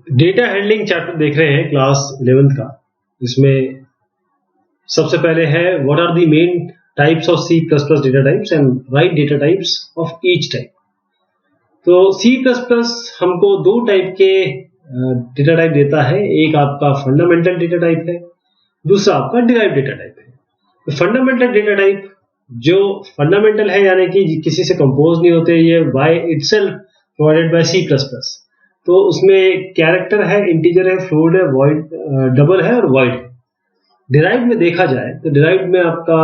Data handling chapter देख रहे हैं क्लास 11th का। इसमें सबसे पहले है what are the main types of C plus plus data types and write data types of each type. तो सी प्लस प्लस हमको दो टाइप के डेटा टाइप देता है, एक आपका फंडामेंटल डेटा टाइप है, दूसरा आपका डिराइव डेटा टाइप है। तो फंडामेंटल डेटा टाइप जो फंडामेंटल है यानी कि किसी से कंपोज नहीं होते, ये by itself provided by C plus plus. तो उसमें कैरेक्टर है, इंटीजर है, फ्लोट है, वॉइड डबल है और वॉइड है। डिराइव में देखा जाए तो डिराइव में आपका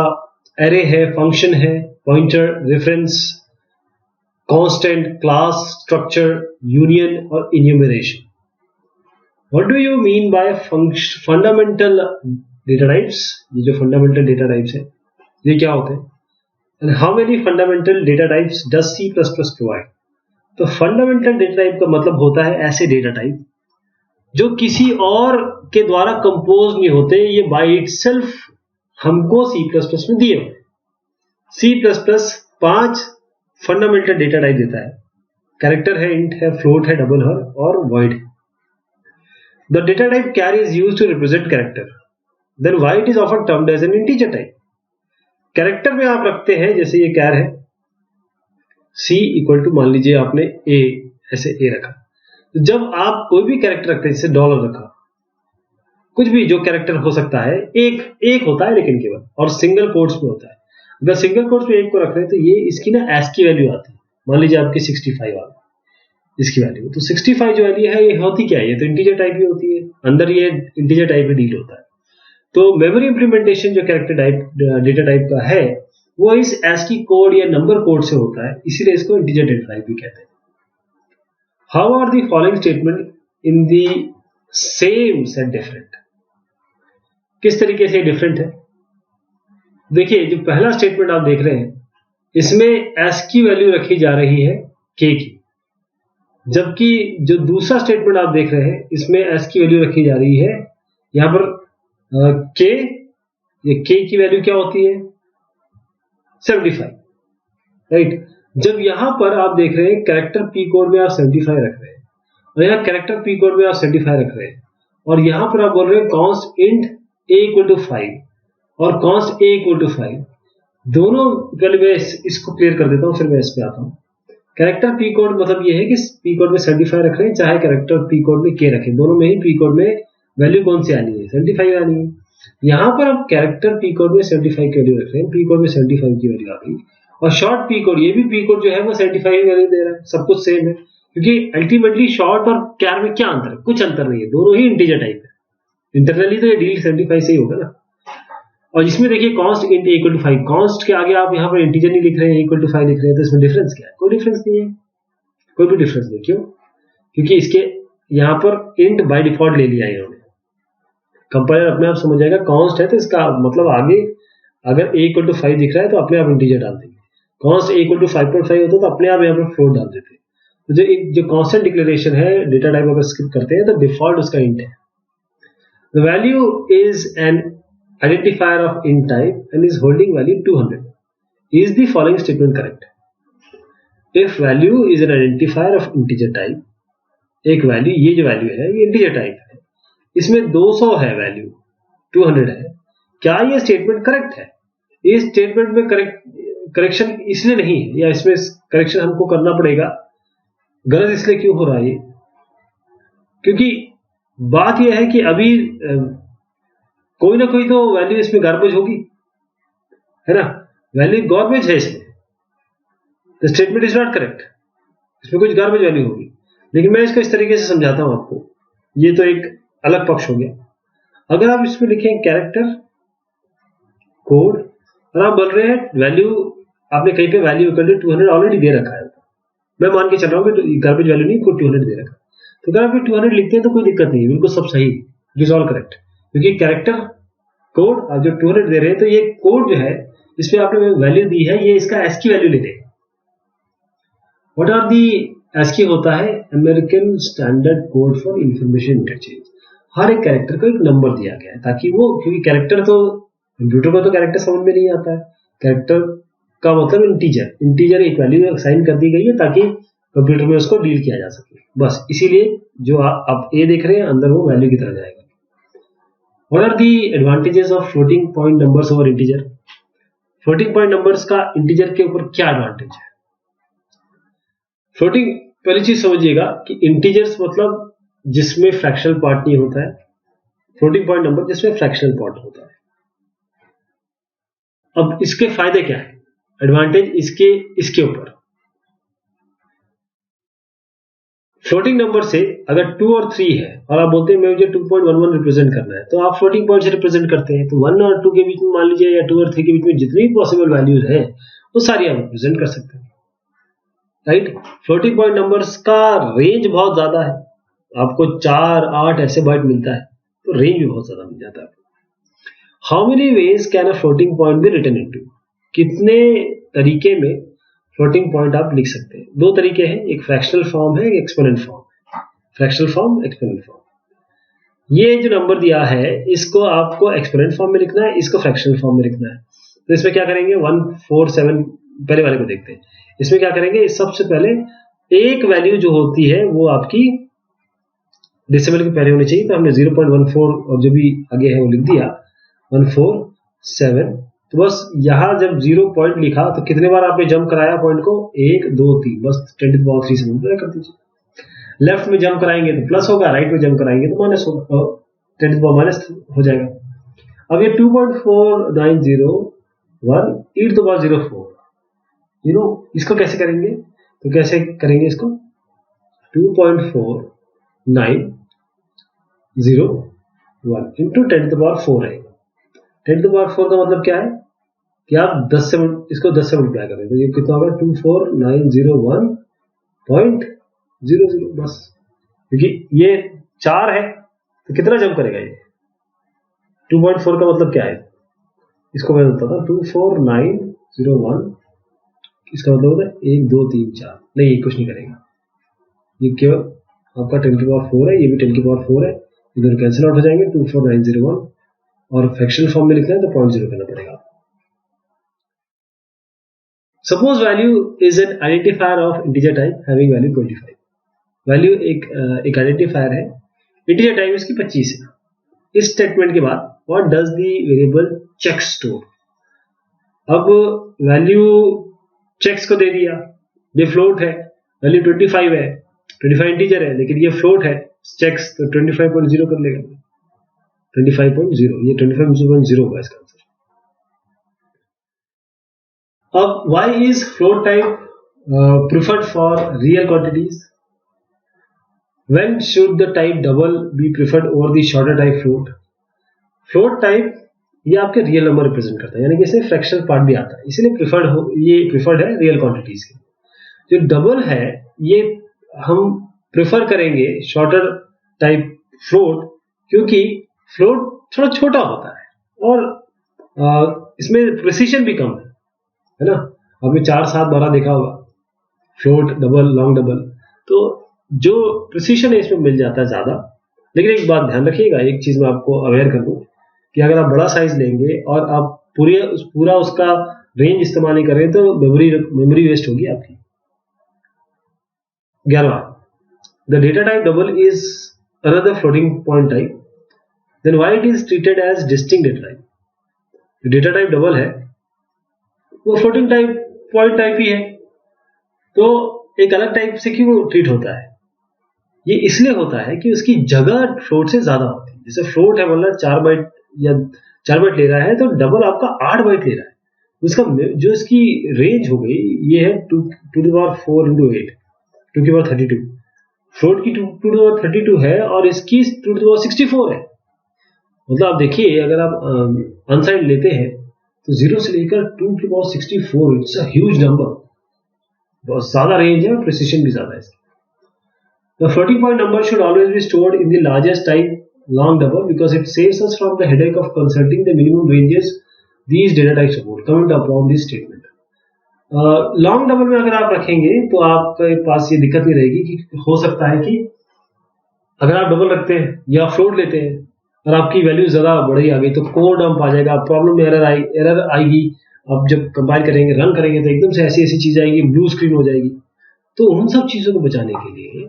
एरे है, फंक्शन है, pointer, reference, constant, class, structure, union और enumeration. What do you mean by fundamental data types? ये जो फंडामेंटल डेटा टाइप्स है ये क्या होते हैं? And how many fundamental data types does C plus plus provide? तो फंडामेंटल डेटा टाइप का मतलब होता है ऐसे डेटा टाइप जो किसी और के द्वारा कंपोज नहीं होते, ये बाय इटसेल्फ हमको सी प्लस प्लस में दिए हुए। C plus plus 5 fundamental data type देता है। कैरेक्टर है, इंट है, फ्लोट है, डबल है और वॉइड है। The data type char is used to represent character, then why it is often termed as an integer type. Character में आप रखते हैं, जैसे ये कैर है, सी इक्वल टू मान लीजिए आपने ए, ऐसे ए रखा। तो जब आप कोई भी कैरेक्टर रखते हैं, जैसे डॉलर रखा, कुछ भी जो कैरेक्टर हो सकता है, एक होता है लेकिन केवल, और सिंगल कोट्स में होता है। अगर सिंगल कोट्स में एक को रख रहे हैं तो ये इसकी ना ASCII वैल्यू आती है। मान लीजिए आपकी 65 आ गई इसकी वैल्यू, तो 65 जो वैल्यू है ये होती क्या है? ये तो इंटीजर टाइप ही होती है, अंदर ये इंटीजर टाइप में डील होता है। तो मेमोरी इंप्लीमेंटेशन जो कैरेक्टर टाइप डेटा टाइप का है वो इस ASCII कोड या नंबर कोड से होता है, इसीलिए इसको इंटीजर डेटा टाइप भी कहते हैं। How are the following statement in the same set different? किस तरीके से डिफरेंट है? देखिए, जो पहला स्टेटमेंट आप देख रहे हैं इसमें ASCII वैल्यू रखी जा रही है k की, जबकि जो दूसरा स्टेटमेंट आप देख रहे हैं इसमें ASCII वैल्यू रखी जा रही है यहां पर k। ये k की वैल्यू क्या होती है? 75, राइट। जब यहां पर आप देख रहे हैं कैरेक्टर p कोड में आप 75 रख रहे हैं और यहाँ कैरेक्टर p कोड में आप 75 रख रहे हैं, और यहां पर आप बोल रहे हैं const int a equal to 5 और कॉन्स्ट a इक्वल टू 5 दोनों। पहले मैं इसको क्लियर कर देता हूं, फिर मैं इस पे आता हूं। कैरेक्टर p कोड मतलब ये है कि p कोड में 75 रख रहे हैं, चाहे कैरेक्टर p कोड में k रखें, दोनों में ही p कोड में वैल्यू कौन सी आनी है? 75 आनी है। यहां पर आप कैरेक्टर p कोड में 75 की वैल्यू रख रहे हैं, p कोड में 75 की वैल्यू आ गई, और शॉर्ट p कोड, ये भी p कोड जो है वो 75 की वैल्यू दे रहा है, सब कुछ सेम है। क्योंकि अल्टीमेटली शॉर्ट और कैर में क्या अंतर है? कुछ अंतर नहीं है, दोनों ही इंटीजर टाइप है। इंटरनली तो ये डील 75 से ही होगा ना। और इसमें देखिए const int a equal to 5, const के आगे आप यहाँ पर इंटीजर नहीं लिख रहे हैं, a इक्वल टू 5 लिख रहे हैं, तो इसमें डिफरेंस क्या है? कोई डिफरेंस नहीं है, कोई भी डिफरेंस नहीं। क्यों? क्योंकि इसके यहाँ पर इंट बाय डिफॉल्ट ले लिया इन्होंने। कंपाइलर अपने आप समझ जाएगा कॉन्स्ट है तो इसका मतलब आगे अगर a इक्वल टू 5 दिख रहा है तो अपने आप इंटीजर डाल देंगे। कॉन्स्ट a इक्वल टू 5.5 होता तो अपने आप यहाँ पर फ्लोट डाल देते। तो जो कांस्टेंट डिक्लेरेशन है डेटा टाइप अगर स्किप करते हैं तो डिफॉल्ट उसका इंट है। The value is an identifier of int type and is holding value 200। Is the following statement correct? If value is an identifier of integer type, एक value, ये जो value है ये इंटीजर टाइप है, इसमें 200 है वैल्यू, 200 है, क्या ये स्टेटमेंट करेक्ट है? इस स्टेटमेंट में करेक्शन इसलिए नहीं है, या इसमें करेक्शन हमको करना पड़ेगा, गलत इसलिए क्यों हो रहा है? क्योंकि बात यह है कि अभी कोई ना कोई तो वैल्यू इसमें गार्बेज होगी, है ना? वैल्यू गार्बेज है इसमें, the statement is not correct, इसमें कुछ गार्बेज वैल्यू होगी। लेकिन मैं इसको इस तरीके से समझाता हूं आपको, ये तो एक अलग पक्ष हो गया। अगर आप इसमें लिखें कैरेक्टर कोड और आप बोल रहे हैं वैल्यू, आपने कहीं पे वैल्यू इक्वल टू 200 ऑलरेडी दे रखा है, मैं मान के चल रहा हूं कि गार्बेज वैल्यू नहीं, कोई 200 दे रखा, तो अगर आप 200 लिखते हैं तो कोई दिक्कत नहीं है, बिल्कुल सब सही, इट इज ऑल करेक्ट। क्योंकि कैरेक्टर कोड आप जो 200 दे रहे हैं तो ये कोड जो है इसमें आपने वैल्यू दी है, ये इसका ASCII वैल्यू ले लेगा। व्हाट आर दी ASCII होता है American standard code for information interchange. हर एक कैरेक्टर को एक नंबर दिया गया है ताकि वो, क्योंकि कैरेक्टर तो कंप्यूटर को तो कैरेक्टर समझ में नहीं आता है, कैरेक्टर का मतलब इंटीजर एक वैल्यू असाइन कर दी गई है ताकि कंप्यूटर में उसको डील किया जा सके, बस इसीलिए जो आप ए देख रहे हैं अंदर वो वैल्यू की तरह जाएगा। What are the advantages of floating point numbers over integer? Floating point numbers का इंटीजर के ऊपर क्या एडवांटेज है? फ्लोटिंग, पहली चीज समझिएगा कि इंटीजर्स मतलब जिसमें फ्रैक्शनल पार्ट नहीं होता है, फ्लोटिंग पॉइंट नंबर जिसमें फ्रैक्शनल पार्ट होता है। अब इसके फायदे क्या है, एडवांटेज इसके ऊपर। फ्लोटिंग नंबर से अगर 2 और 3 है और आप बोलते हैं मुझे 2.11 रिप्रेजेंट करना है, तो आप फ्लोटिंग पॉइंट से रिप्रेजेंट करते हैं, तो 1 और 2 के बीच में मान लीजिए या 2 और 3 के बीच में जितनी पॉसिबल वैल्यूज हैं वो सारी आप रिप्रेजेंट कर सकते हैं, राइट। फ्लोटिंग पॉइंट नंबर्स का रेंज बहुत ज्यादा है, आपको 4, 8 ऐसे बाइट मिलता है, तो रेंज भी बहुत ज्यादा मिल जाता है। How many ways can a floating point be written into? कितने तरीके में फ्लोटिंग पॉइंट आप लिख सकते हैं? 2 तरीके हैं, एक फ्रैक्शनल फॉर्म है, एक exponent form. Fractional form, exponent form. ये जो नंबर दिया है इसको आपको एक्सपोनेंट फॉर्म में लिखना है, इसको फ्रैक्शनल फॉर्म में लिखना है। तो इसमें क्या करेंगे, 1, 4, 7, पहले वाले को देखते हैं। इसमें क्या करेंगे, सबसे पहले एक वैल्यू जो होती है वो आपकी डेसिमल के पहले होनी चाहिए, तो हमने 0.14 और जो भी आगे है वो लिख दिया 147। तो बस यहां जब 0 पॉइंट लिखा तो कितने बार आपने जंप कराया पॉइंट को, 1, 2, 3, बस 10³ से मल्टीप्लाई कर दीजिए। लेफ्ट में जंप कराएंगे तो प्लस होगा, राइट में जंप कराएंगे तो माइनस होगा, 10³ हो जाएगा। अब ये 2.4901 e⁴, इसको कैसे करेंगे, तो कैसे करेंगे इसको, 2.4901 इंटू 10⁴ आएगा। 10⁴ का मतलब क्या है कि आप 10 से इसको 10 से मल्टीप्लाई करें तो ये कितना होगा, 24901.00, बस। क्योंकि ये 4 है तो कितना जंप करेगा ये, 2.4 का मतलब क्या है, इसको मैं बताता हूँ, 24901, इसका मतलब होता है 1, 2, 3, 4, नहीं ये कुछ नहीं करेगा, ये केवल आपका 10⁴ है, ये भी 10⁴ है, इधर कैंसिल आउट हो जाएंगे, 24901, और फ्रैक्शनल फॉर्म में लिखना है तो 0.0 करना पड़ेगा। Suppose value is an identifier of integer type having value 25. Value एक आइडेंटिफायर है, इंटीजर टाइप इसकी 25 है। इस स्टेटमेंट के बाद what does the variable check store? अब वैल्यू चेक्स को दे दिया, ये फ्लोट है, वैल्यू 25 है, 25 इंटीजर है लेकिन ये फ्लोट है, चेक्स तो 25.0 कर लेगा, 25.0, ये 25.0 होगा इसका आंसर। अब why is float type preferred for real quantities? When should the type double be preferred over the shorter type float? Float type ये आपके रियल नंबर रिप्रेजेंट करता है, यानी कि इसमें फ्रैक्शनल पार्ट भी आता है, इसलिए ये प्रिफर्ड है रियल क्वांटिटीज के। जो डबल है ये हम प्रेफर करेंगे शॉर्टर टाइप फ्लोट, क्योंकि फ्लोट थोड़ा छोटा होता है और इसमें प्रिसीशन भी कम है ना। आपने 4, 7, 12 देखा होगा, फ्लोट, डबल, लॉन्ग डबल, तो जो प्रिसीशन है इसमें मिल जाता है ज्यादा। लेकिन एक बात ध्यान रखिएगा, एक चीज मैं आपको अवेयर कर दूं कि अगर आप बड़ा साइज लेंगे और आप पूरा उसका रेंज इस्तेमाल नहीं करें तो मेमोरी वेस्ट होगी आपकी। 11, the data type double is another floating point type, then why it is treated as distinct data type? Data type double है वो फ्लोटिंग टाइप पॉइंट टाइप ही है, तो एक अलग टाइप से क्यों ट्रीट होता है? ये इसलिए होता है कि उसकी जगह फ्लोट से ज्यादा होती है। जैसे फ्लोट है मतलब 4 बाइट या 4 बाइट ले रहा है, तो डबल आपका 8 बाइट ले रहा है, उसका जो इसकी रेंज हो गई ये है 2⁴ into 8, 2⁵32। फ्लोट की 2⁵32 है और इसकी 2⁵64 है। मतलब आप देखिए अगर आप अनसाइड लेते हैं तो 0 से लेकर 2⁵64, इट्स अ ह्यूज नंबर, बहुत ज्यादा रेंज है और प्रिसिशन भी ज्यादा है इसकी। The floating point number should always be stored in the largest type long double because it saves us from the headache of consulting the minimum ranges these data types support. Comment upon this statement. Long double में अगर आप रखेंगे तो आपके पास ये दिक्कत नहीं रहेगी कि हो सकता है कि अगर आप डबल रखते हैं या फ्लोट लेते हैं और आपकी वैल्यू ज्यादा बड़ी आ गई तो कोड डंप आ जाएगा, प्रॉब्लम में एरर आएगी। आप जब कंपाइल करेंगे, रन करेंगे तो एकदम से ऐसी चीज आएगी, ब्लू स्क्रीन हो जाएगी। तो उन सब चीज़ों को बचाने के लिए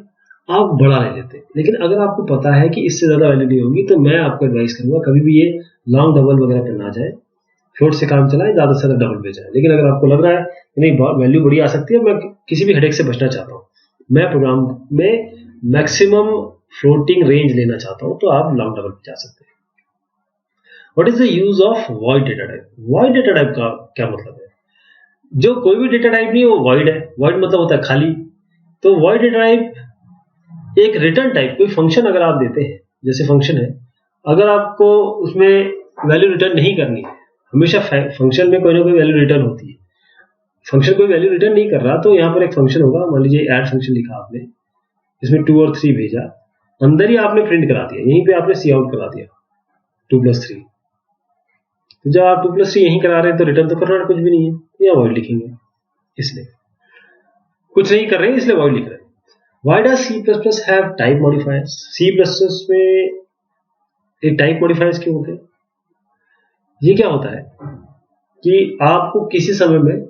आप बड़ा ले लेते हैं। लेकिन अगर आपको पता है कि इससे ज़्यादा वैलिडिटी होगी, तो मैं आपको एडवाइस करूँगा कभी भी ये लॉन्ग डबल वगैरह पे ना जाए, फ्लोट से काम चलाएं, ज़्यादा से ज़्यादा डबल पे जाए। लेकिन अगर आपको लग रहा है कि नहीं वैल्यू बड़ी आ सकती है, मैं किसी भी हेडेक से बचना चाहता हूँ, मैं प्रोग्राम में मैक्सिमम फ्लोटिंग रेंज लेना चाहता हूँ, तो आप लॉन्ग डबल पे जा सकते हैं। What is the use of void data type? Void data type का क्या मतलब है? जो कोई भी डेटा टाइप नहीं है वो वॉइड है। वॉइड मतलब होता है खाली। तो वॉइड डेटा टाइप एक रिटर्न टाइप, कोई फंक्शन अगर आप देते हैं, जैसे फंक्शन है, अगर आपको उसमें वैल्यू रिटर्न नहीं करनी है, हमेशा फंक्शन में कोई ना कोई वैल्यू रिटर्न होती है, फंक्शन कोई वैल्यू रिटर्न नहीं कर रहा, तो यहाँ पर एक फंक्शन होगा, मान लीजिए ऐड फंक्शन लिखा आपने, इसमें 2 और 3 भेजा, अंदर ही आपने प्रिंट करा दिया, यहीं पे आपने सी आउट करा दिया 2+3। तो जब आप 2+3 यहीं करा रहे हैं तो रिटर्न तो करना कुछ भी नहीं है, या वॉइड लिखेंगे, इसलिए कुछ नहीं कर रहे हैं इसलिए वॉइड लिख रहे हैं। Why does C++ have type modifiers? C++ में एक टाइप मॉडिफायर्स क्यों होते हैं? ये क्या होता है कि आपको किसी समय में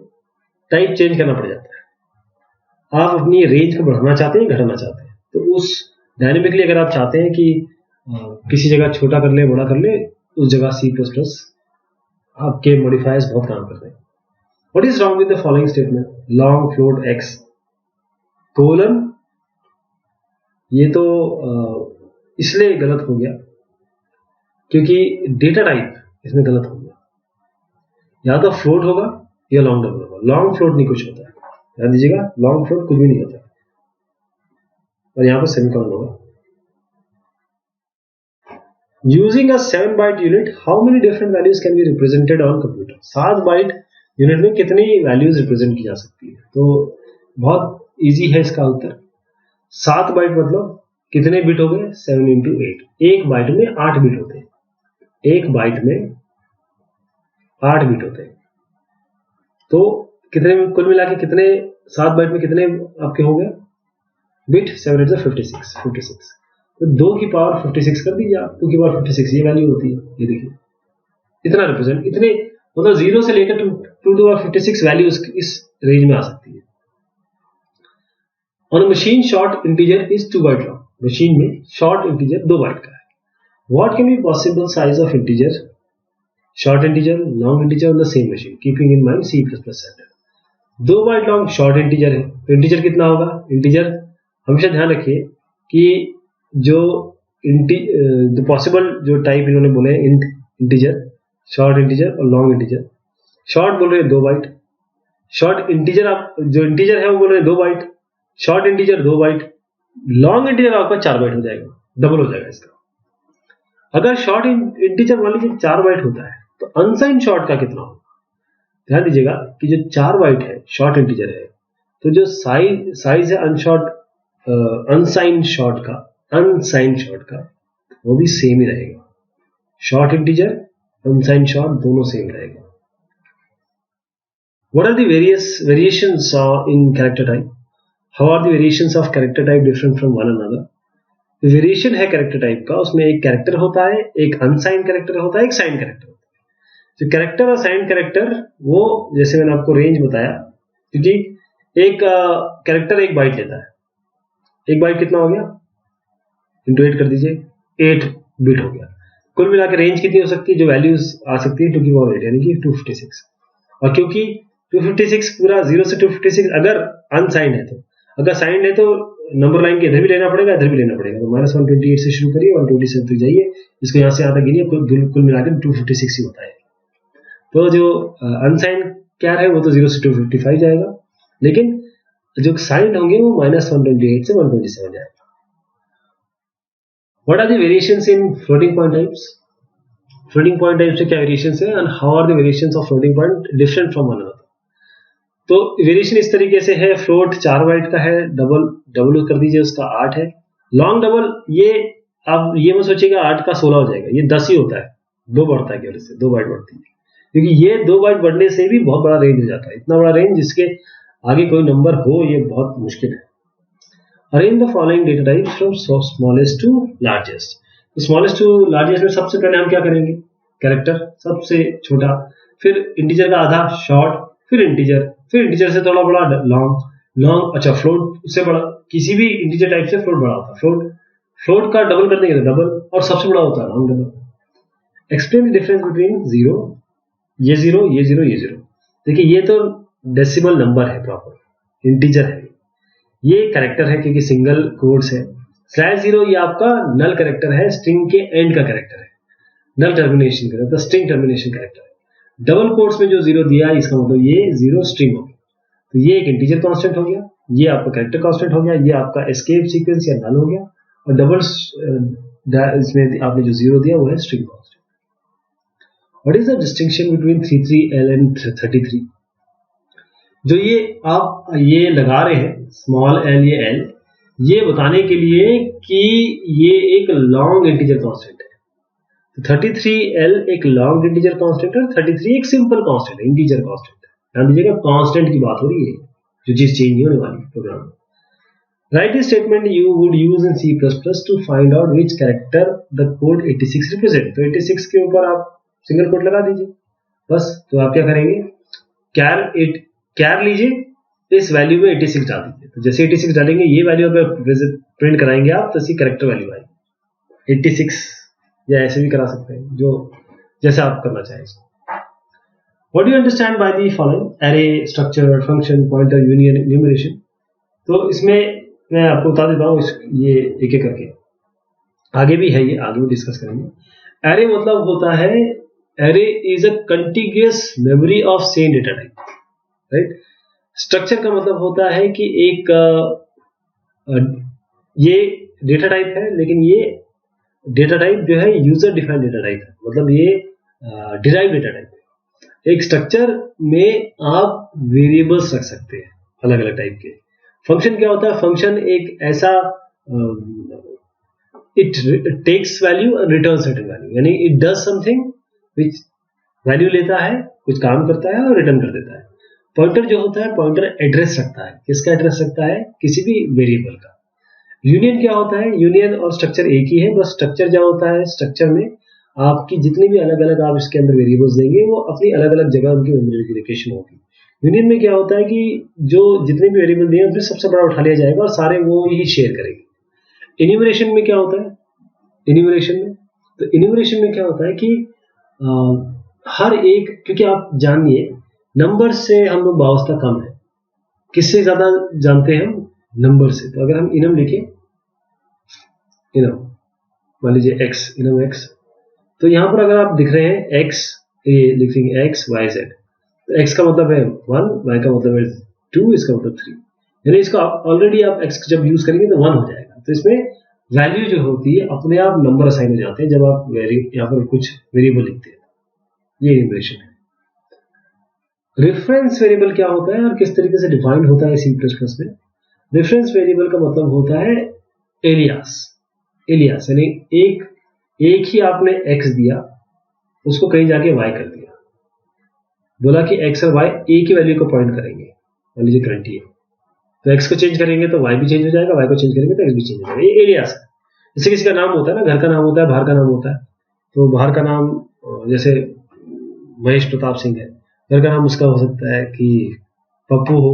टाइप चेंज करना पड़ जाता है, आप अपनी रेंज को बढ़ाना चाहते हैं, घटाना चाहते हैं, तो उस डायनेमिकली अगर आप चाहते हैं कि किसी जगह छोटा कर ले, बड़ा कर ले, उस जगह C++ आपके मॉडिफायर्स बहुत काम करते हैं। What is wrong with the following statement? Long float x colon, ये तो इसलिए गलत हो गया क्योंकि डेटा टाइप इसमें गलत हो गया, या तो फ्लोट होगा या लॉन्ग डबल होगा। लॉन्ग फ्लोट नहीं कुछ होता है, ध्यान दीजिएगा, लॉन्ग फ्लोट कुछ भी नहीं होता है, और यहां पर सेमीकोलन होगा। Using a 7 byte unit how many different values can be represented on computer? 7 byte unit में कितनी वैल्यूज रिप्रेजेंट की जा सकती है? तो बहुत इजी है इसका उत्तर। 7 बाइट मतलब कितने बिट हो गए? 7 × 8। एक बाइट में 8 बिट होते हैं, एक बाइट में 8 बिट होते हैं, तो कितने कुल मिला के कितने 7 बाइट में कितने आपके हो गए बिट? 7 × 56, 56। तो 2 की पावर 56 कर दीजिए आप, 2 की पावर 56 ये वैल्यू होती है। ये देखिए इतना रिप्रेजेंट, इतने मतलब 0 से लेकर 2 वैल्यू इस रेंज में आ सकती है। On a machine, short integer is 2 byte long. Machine में शॉर्ट इंटीजर 2 बाइट का है। What can be possible size of integer, short integer, long integer on the same machine, keeping in mind C++ standard? 2 byte long short integer है, तो integer कितना होगा? Integer हमेशा ध्यान रखिए कि जो पॉसिबल जो टाइप इन्होंने बोले इंटीजर, शॉर्ट इंटीजर और लॉन्ग इंटीजर। शॉर्ट बोल रहे हैं 2 बाइट, शॉर्ट इंटीजर आप जो इंटीजर है वो बोल रहे हैं 2 byte, short integer 2 byte, long integer आपका 4 बाइट हो जाएगा, डबल हो जाएगा इसका। अगर शॉर्ट इंटीजर मान लीजिए 4 बाइट होता है, तो अनसाइंड शॉर्ट का कितना होगा? ध्यान दीजिएगा कि जो 4 बाइट है शॉर्ट इंटीजर है, तो जो साइज है अनसाइंड शॉर्ट का वो भी सेम ही रहेगा। शॉर्ट इंटीजर अनसाइंड शॉर्ट दोनों सेम रहेगा। What are the variations in character type? How are the variations of character type different from one another? Variation है कैरेक्टर टाइप का, उसमें एक कैरेक्टर होता है, एक अनसाइंड कैरेक्टर होता है, एक साइंड कैरेक्टर होता है। जो कैरेक्टर और साइंड कैरेक्टर वो जैसे मैंने आपको रेंज बताया, क्योंकि एक कैरेक्टर 1 बाइट लेता है, 1 बाइट कितना हो गया? इंटू 8 कर दीजिए, 8 बिट हो गया। कुल मिला के रेंज कितनी हो सकती है? जो वैल्यूज आ सकती है 2 की पावर 8 यानी कि 256। और क्योंकि 256 पूरा 0 से 256 अगर अनसाइंड है, तो अगर साइंड है तो नंबर लाइन के इधर भी लेना पड़ेगा, इधर भी लेना पड़ेगा। तो -128 से शुरू करिए, 127 तक जाइए, इसको यहाँ से यहाँ तक गिनिए, कुल मिलाकर 256 ही होता है। तो जो अनसाइंड क्या है वो तो 0 से 255 जाएगा, लेकिन जो साइंड होंगे वो -128 से 127 जाएगा। What are the variations in floating point types? Floating point types से क्या variations है, and how are the variations of floating point different from one another? तो वेरिएशन इस तरीके से है, फ्लोट 4 बाइट का है, डबल कर दीजिए, उसका 8 है। लॉन्ग डबल ये अब ये मत सोचिएगा 8 का 16 हो जाएगा, ये 10 ही होता है, 2 बढ़ता है केवल, इससे 2 बाइट बढ़ती है, क्योंकि ये 2 बाइट बढ़ने से भी बहुत बड़ा रेंज हो जाता है। इतना बड़ा रेंज जिसके आगे कोई नंबर हो ये बहुत मुश्किल है। Arrange the following data types from smallest to largest. Smallest to largest में सबसे पहले हम क्या करेंगे? कैरेक्टर सबसे छोटा, फिर इंटीजर का आधा शॉर्ट, फिर इंटीजर से थोड़ा बड़ा लॉन्ग, लॉन्ग, अच्छा फ्लोट से बड़ा, किसी भी इंटीजर टाइप से फ्लोट बड़ा होता है, फ्लोट का डबल कर देंगे तो डबल, और सबसे बड़ा होता है long double. Explain the difference between zero, ये जीरो, ये जीरो, ये जीरो। देखिए ये तो डेसिमल नंबर है, प्रॉपर इंटीजर है, ये कैरेक्टर है क्योंकि सिंगल कोड्स है। स्लैश जीरो ये आपका नल कैरेक्टर है, स्ट्रिंग के एंड का कैरेक्टर है, नल टर्मिनेशन का, तो स्ट्रिंग टर्मिनेशन कैरेक्टर है। डबल कोट्स में जो जीरो दिया है इसका मतलब ये जीरो स्ट्रिंग हो गया, तो ये एक इंटीजर कांस्टेंट हो गया, ये आपका कैरेक्टर कांस्टेंट हो गया, ये आपका एस्केप सीक्वेंस या नल हो गया, और डबल इसमें आपने जो जीरो दिया वो है string constant. What is the distinction between 33L and 33? जो ये आप ये लगा रहे हैं स्मॉल एल ये एल, ये बताने के लिए कि ये एक लॉन्ग इंटीजर कांस्टेंट है। तो 33L एक लॉन्ग इंटीजर कांस्टेंट है, 33 एक सिंपल कांस्टेंट है, इंटीजर कांस्टेंट है। ध्यान दीजिएगा कांस्टेंट की बात हो रही है, जो चीज चेंज नहीं होने वाली प्रोग्राम में। Write this statement you would use in C++ to find out which character the code 86 represent. तो 86 के ऊपर आप सिंगल कोट लगा दीजिए बस। तो आप क्या करेंगे, कैर लीजिए, इस वैल्यू में 86 डाल दीजिए। तो जैसे 86 डालेंगे ये वैल्यू अगर प्रिंट कराएंगे आप, तो इसी करेक्टर वैल्यू आएगी 86, या ऐसे भी करा सकते हैं, जो जैसे आप करना चाहें। What do you understand by the following? Array, structure, function, pointer, union, enumeration. तो इसमें मैं आपको बता देता हूँ ये एक एक करके, आगे भी है ये, आगे भी डिस्कस करेंगे। एरे मतलब होता है, array is a contiguous memory of same data type, right. Structure का मतलब होता है कि एक ये डेटा टाइप है, लेकिन ये डेटा टाइप जो है यूजर डिफाइंड डेटा टाइप है, मतलब ये डिराइव डेटा टाइप है। एक स्ट्रक्चर में आप वेरिएबल्स रख सकते हैं अलग अलग टाइप के। फंक्शन क्या होता है, फंक्शन एक ऐसा इट टेक्स वैल्यू और रिटर्न सर्टेन वैल्यू, यानी it does something which value लेता है, कुछ काम करता है और रिटर्न कर देता है। पॉइंटर जो होता है, पॉइंटर एड्रेस रखता है, किसका एड्रेस रखता है, किसी भी वेरिएबल का। यूनियन क्या होता है, यूनियन और स्ट्रक्चर एक ही है, बस स्ट्रक्चर क्या होता है, स्ट्रक्चर में आपकी जितनी भी अलग अलग आप इसके अंदर वेरिएबल्स देंगे वो अपनी अलग अलग जगह उनकी मेमोरी लोकेशन होगी। यूनियन में क्या होता है कि जो जितने भी वेरिएबल दिए उसमें सबसे बड़ा उठा लिया जाएगा और सारे वो ही शेयर करेंगे। इन्यूमरेशन में क्या होता है, इन्यूमरेशन में क्या होता है कि हर एक, क्योंकि आप जानिए नंबर से हम लोग वास्ता कम है, किससे ज्यादा जानते हैं हम, नंबर से। तो अगर हम इनम लिखें, इनम मान लीजिए एक्स, इनम एक्स, तो यहां पर अगर आप दिख रहे हैं एक्स, ये लिखेंगे एक्स वाई जेड, तो एक्स का मतलब है 1, वाई का मतलब है 2, इसका मतलब 3, यानी इसका ऑलरेडी आप एक्स जब यूज करेंगे तो 1 हो जाएगा। तो इसमें वैल्यू जो होती है अपने आप नंबर असाइन हो जाते हैं जब आप यहाँ पर कुछ वेरिएबल लिखते हैं। ये इन्यूमरेशन है। रेफरेंस वेरिएबल क्या होता है और किस तरीके से डिफाइन होता है C++ में। रेफरेंस वेरिएबल का मतलब होता है एलियास, यानी एक ही आपने x दिया, उसको कहीं जाके y कर दिया, बोला कि x और y एक ही वैल्यू को पॉइंट करेंगे, मान लीजिए 20 है, तो x को चेंज करेंगे तो y भी चेंज हो जाएगा, y को चेंज करेंगे तो x भी चेंज हो जाएगा। ये एलियास है। जैसे किसी का नाम होता है ना, घर का नाम होता है, बाहर का नाम होता है, तो बाहर का नाम जैसे महेश प्रताप सिंह है, घर का नाम उसका हो सकता है कि पप्पू हो,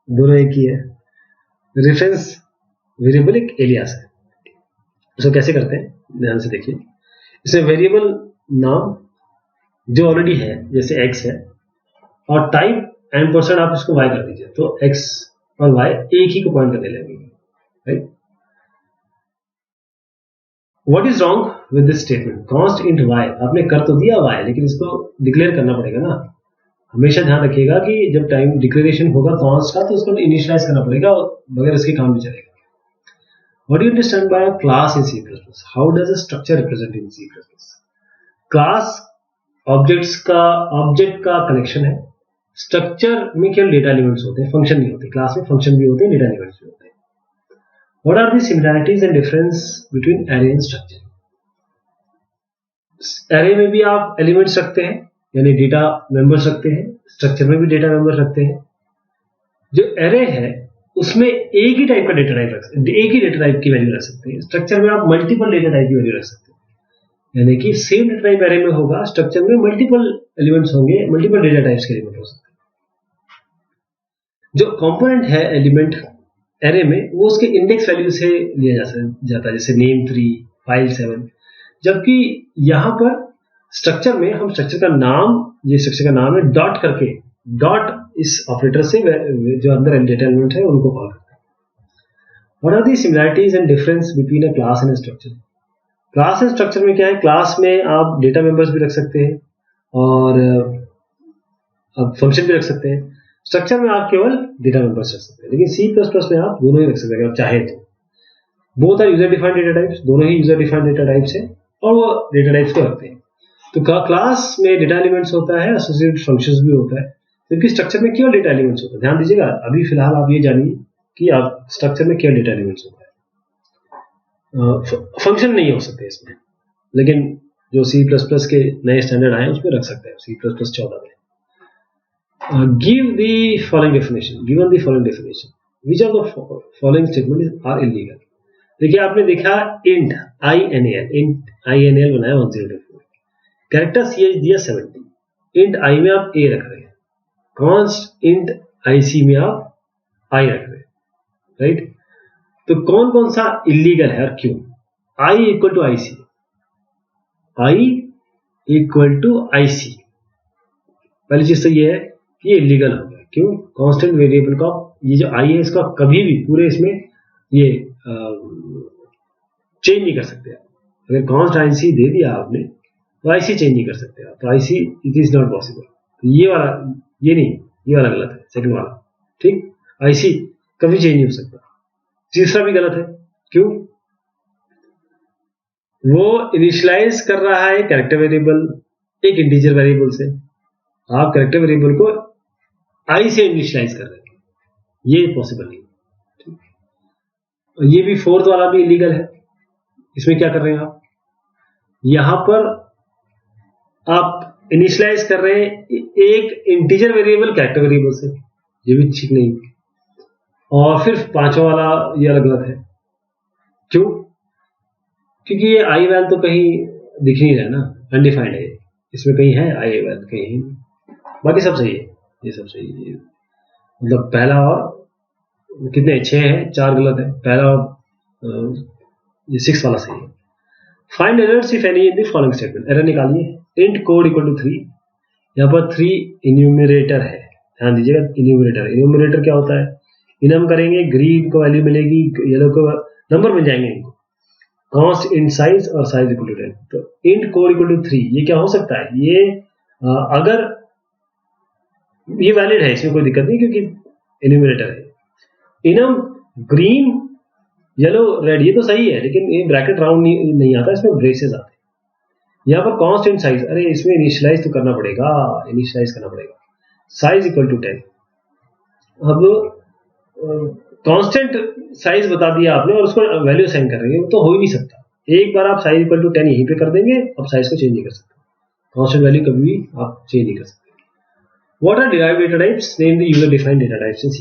दोनों एक ही है। रेफरेंस वेरिएबल एक एलियास है। उसको कैसे करते हैं ध्यान से देखिए। इसमें वेरिएबल नाम जो ऑलरेडी है जैसे x है, और टाइप % आप इसको y कर दीजिए, तो x और y एक ही को पॉइंट करने लगेंगे, right. What is wrong with this statement, const int y, आपने कर तो दिया y, लेकिन इसको डिक्लेयर करना पड़ेगा ना। हमेशा ध्यान रखिएगा कि जब टाइम डिक्लेरेशन होगा कॉन्स्ट का, तो उसको इनिशियलाइज करना पड़ेगा, बगैर इसके काम नहीं चलेगा। What do you understand by a class in C++? How does a structure represent in C++? Class object का कलेक्शन है। स्ट्रक्चर में केवल डेटा एलिमेंट्स होते हैं, फंक्शन नहीं होते। क्लास में फंक्शन भी होते हैं, डेटा एलिमेंट्स भी होते हैं। What are the similarities and difference between array and structure? array में भी आप एलिमेंट्स रखते हैं, यानी डेटा मेंबर्स रखते हैं, स्ट्रक्चर में भी डेटा मेंबर्स रखते हैं। जो array है उसमें एक ही टाइप का डेटा टाइप रख सकते हैं, एक ही डेटा टाइप की वैल्यू रख सकते हैं। स्ट्रक्चर में आप मल्टीपल डेटा टाइप की वैल्यू रख सकते हैं, यानी कि सेम डेटा टाइप एरे में होगा, स्ट्रक्चर में मल्टीपल एलिमेंट्स होंगे, मल्टीपल डेटा टाइप्स के एलिमेंट हो सकते जो कंपोनेंट है एलिमेंट एरे में वो उसके इंडेक्स वैल्यू से लिया जाता है, जैसे नेम 3, फाइल 7। जबकि यहां पर स्ट्रक्चर में हम स्ट्रक्चर का नाम, ये स्ट्रक्चर का नाम है, डॉट करके, डॉट इस ऑपरेटर से जो अंदर डेटा एलिमेंट है उनको कॉल करते हैं। What are the similarities and difference between a class and structure? Class and structure में क्या है, क्लास में आप डेटा मेंबर्स भी रख सकते हैं और आप फंक्शन भी रख सकते हैं। स्ट्रक्चर में आप केवल डेटा मेंबर्स रख सकते हैं, लेकिन सी प्लस प्लस में आप दोनों ही रख सकते हैं अगर चाहे तो। Both are user defined data types, दोनों ही यूजर डिफाइंड डेटा टाइप्स है और वो डेटा टाइप्स को रखते हैं। तो क्लास में डेटा एलिमेंट्स होता है, एसोसिएटेड फंक्शंस भी होता है, जबकि स्ट्रक्चर में केवल डेटा एलिमेंट्स होता है। ध्यान दीजिएगा, अभी फिलहाल आप ये जानिए कि आप स्ट्रक्चर में केवल डेटा एलिमेंट्स होता है, फंक्शन नहीं हो सकते इसमें। लेकिन जो सी प्लस प्लस के नए स्टैंडर्ड आए उसमें रख सकते हैं, सी प्लस प्लस 14 में। Give the following definition. Given the following definition, which of the following statements are illegal? देखिए आपने देखा int inal बनाया 1024, कैरेक्टर ch दिया 70, int i में आप a रख रहे हैं, const int ic में आप i रख रहे हैं, राइट? तो कौन कौन सा इलीगल है और क्यों? i equal to ic, i equal to ic, पहली चीज तो ये है ये इलीगल हो गया। क्यों? कांस्टेंट वेरिएबल का ये जो आई है इसका कभी भी पूरे इसमें ये चेंज नहीं कर सकते आप। अगर कांस्ट आईसी दे दिया आपने तो आईसी चेंज नहीं कर सकते आप, तो IC it is not possible. तो ये वाला, ये नहीं, ये वाला गलत है, सेकंड वाला ठीक। आईसी कभी चेंज नहीं हो सकता। तीसरा भी गलत है। क्यों? वो इनिशियलाइज कर रहा है कैरेक्टर वेरिएबल एक इंटीजर वेरिएबल से, आप कैरेक्टर वेरिएबल को आई से इनिशियलाइज कर रहे हैं, ये पॉसिबल नहीं। ये भी फोर्थ वाला भी इलीगल है। इसमें क्या कर रहे हैं आप, यहां पर आप इनिशियलाइज कर रहे हैं एक इंटीजर वेरिएबल कैरेक्टर वेरिएबल से, ये भी ठीक नहीं। और फिर पांचवा वाला ये अलग गलत है। क्यों? क्योंकि ये आई वैल तो कहीं दिख नहीं रहा ना, अनडिफाइंड है, इसमें कहीं है आई वैल कहीं, बाकी सब सही है, ये सब सही है। मतलब पहला और कितने 6 हैं, 4 गलत है, पहला और ये 6 वाला सही है। Find errors if any in the following statement, error निकालिए। इंट कोड इक्वल टू 3, यहाँ पर 3 इन्यूमरेटर है, ध्यान दीजिएगा इन्यूमरेटर। इन्यूमरेटर क्या होता है, इनम करेंगे ग्रीन को वैल्यू मिलेगी, येलो को नंबर मिल जाएंगे इनको। कॉन्स्ट इंट साइज और साइज इक्वल टू 10, तो इंट कोड इक्वल टू 3 ये क्या हो सकता है, ये अगर ये वैलिड है, इसमें कोई दिक्कत नहीं क्योंकि इन्यूमरेटर है। इनम ग्रीन येलो रेड ये तो सही है, लेकिन ये ब्रैकेट राउंड नहीं आता, इसमें ब्रेसेस आते हैं। यहाँ पर कांस्टेंट साइज, अरे इसमें इनिशियलाइज तो करना पड़ेगा, इनिशियलाइज करना पड़ेगा। साइज इक्वल टू 10, अब कांस्टेंट साइज बता दिया आपने और उसको वैल्यू असाइन कर रहे हैं, तो हो ही नहीं सकता। एक बार आप साइज इक्वल टू 10 यहीं पे कर देंगे, अब साइज को चेंज नहीं कर सकते, कांस्टेंट वैल्यू कभी भी आप चेंज नहीं कर सकते। What are derived data types? Name the user defined data types in C++.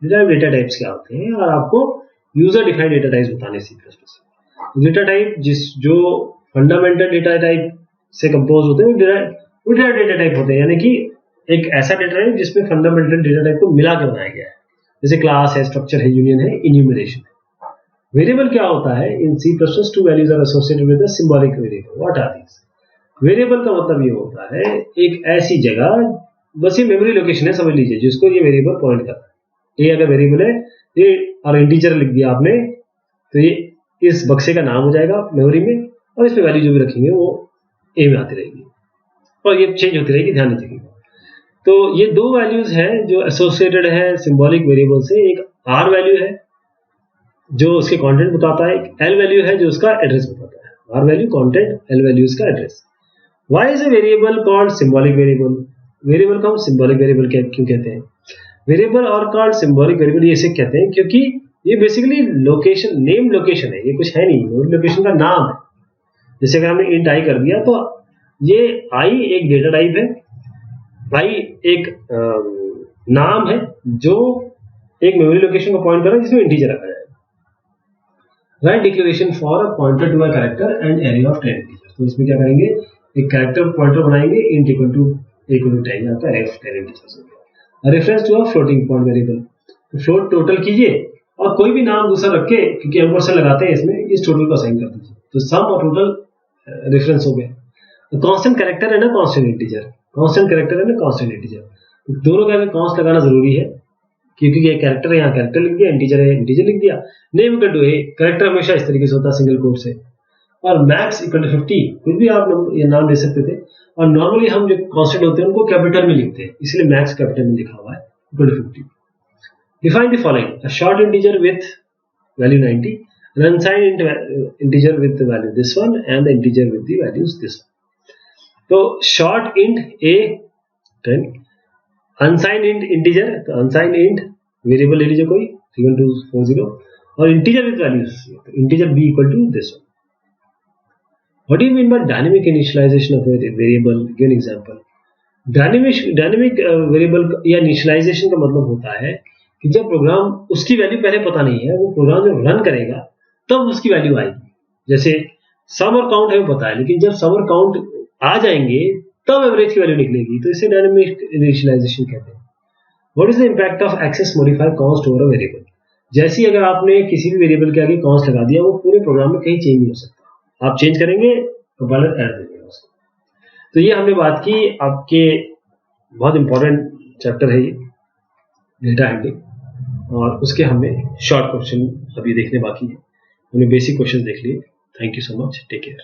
Derived data types क्या होते हैं और आपको user defined data types बताने C++। डेटा टाइप जो फंडामेंटल डेटा टाइप से कंपोज होते हैं वो derived डेटा टाइप होते हैं, यानी कि एक ऐसा डेटा टाइप जिसमें फंडामेंटल डेटा टाइप को मिला के बनाया गया है, जैसे क्लास है, स्ट्रक्चर है, यूनियन है, इन्यूमरेशन है। वेरिएबल क्या होता है, इन C++ two values are associated with a symbolic variable. What are these? Variable का मतलब ये होता है एक ऐसी जगह, बस ये मेमोरी लोकेशन है समझ लीजिए, जिसको ये वेरिएबल पॉइंट करता है। ये अगर वेरिएबल है ये और इंटीजर लिख दिया आपने, तो ये इस बक्से का नाम हो जाएगा मेमोरी में, और इसमें वैल्यू जो भी रखेंगे वो ए में आती रहेगी और ये चेंज होती रहेगी, ध्यान दीजिएगा। तो ये दो वैल्यूज हैं जो एसोसिएटेड है सिंबॉलिक वेरिएबल से। एक आर वैल्यू है जो उसके कंटेंट बताता है, एक एल वैल्यू है जो उसका एड्रेस बताता है। R value content, L value इसका address. Why is a variable called symbolic variable? Variable को हम सिंबॉलिक वेरिएबल क्यों कहते हैं? वेरिएबल और कॉल्ड सिंबॉलिक वेरिएबल ये इसे कहते हैं क्योंकि ये बेसिकली लोकेशन, नेम लोकेशन है, ये कुछ है नहीं, लोकेशन का नाम है। जैसे अगर हमने इंट आई कर दिया तो ये आई एक डेटा टाइप है, आई एक नाम है जो एक मेमोरी लोकेशन को पॉइंट कर रहा है जिसमें इंटीजर रखा जाएगा। Write declaration for a pointer to a character and array of 10 integers. तो इसमें क्या करेंगे, एक कैरेक्टर पॉइंटर बनाएंगे इंट इक्वल टू 10, यहाँ पर array of 10 integers. Reference to a floating point variable, float total कीजिए और कोई भी नाम दूसरा रख के, क्योंकि एम्परसेंड लगाते हैं इसमें, इस टोटल को असाइन कर दीजिए, तो सम और टोटल रेफरेंस हो गया। कांस्टेंट कैरेक्टर है ना कांस्टेंट इंटीजर, कांस्टेंट कैरेक्टर है ना कांस्टेंट इंटीजर, दोनों का कांस्ट लगाना जरूरी है, क्योंकि ये कैरेक्टर है, यहाँ कैरेक्टर लिख दिया, इंटीजर है इंटीजर लिख दिया। Name equal to A, character हमेशा इस तरीके से होता है सिंगल कोट से, और मैक्स इक्वल टू 50, कुछ भी आप ये नाम दे सकते थे, और नॉर्मली हम जो कांस्टेंट होते हैं उनको कैपिटल में लिखते हैं, इसलिए मैक्स कैपिटल में लिखा हुआ है, equal to 50। Define the following: a short integer with value 90, an unsigned integer with the value this one, and the integer with the values this one. तो short int a 10, unsigned int integer, तो unsigned int variable ले लीजिए कोई 31240, और integer with values, तो integer b equal to this one. What do you mean by dynamic initialization of a variable? Give an example. Dynamic variable या initialization का मतलब होता है कि जब प्रोग्राम, उसकी वैल्यू पहले पता नहीं है, वो प्रोग्राम जब रन करेगा तब उसकी वैल्यू आएगी। जैसे सम और काउंट हमें पता है, लेकिन जब सम और काउंट आ जाएंगे तब एवरेज की वैल्यू निकलेगी, तो इसे डायनेमिक इनिशियलाइजेशन कहते हैं। What is the impact of access modify const over a variable? जैसे अगर आपने किसी भी वेरिएबल के आगे कांस्ट लगा दिया, वो पूरे प्रोग्राम में कहीं चेंज नहीं हो सकता, आप चेंज करेंगे कंपाइलर ऐड देगा उसको। तो ये हमने बात की, आपके बहुत इंपॉर्टेंट चैप्टर है ये डेटा हैंडलिंग, और उसके हमें शॉर्ट क्वेश्चन अभी देखने बाकी है। हमने बेसिक क्वेश्चन देख लिए। Thank you so much, take care.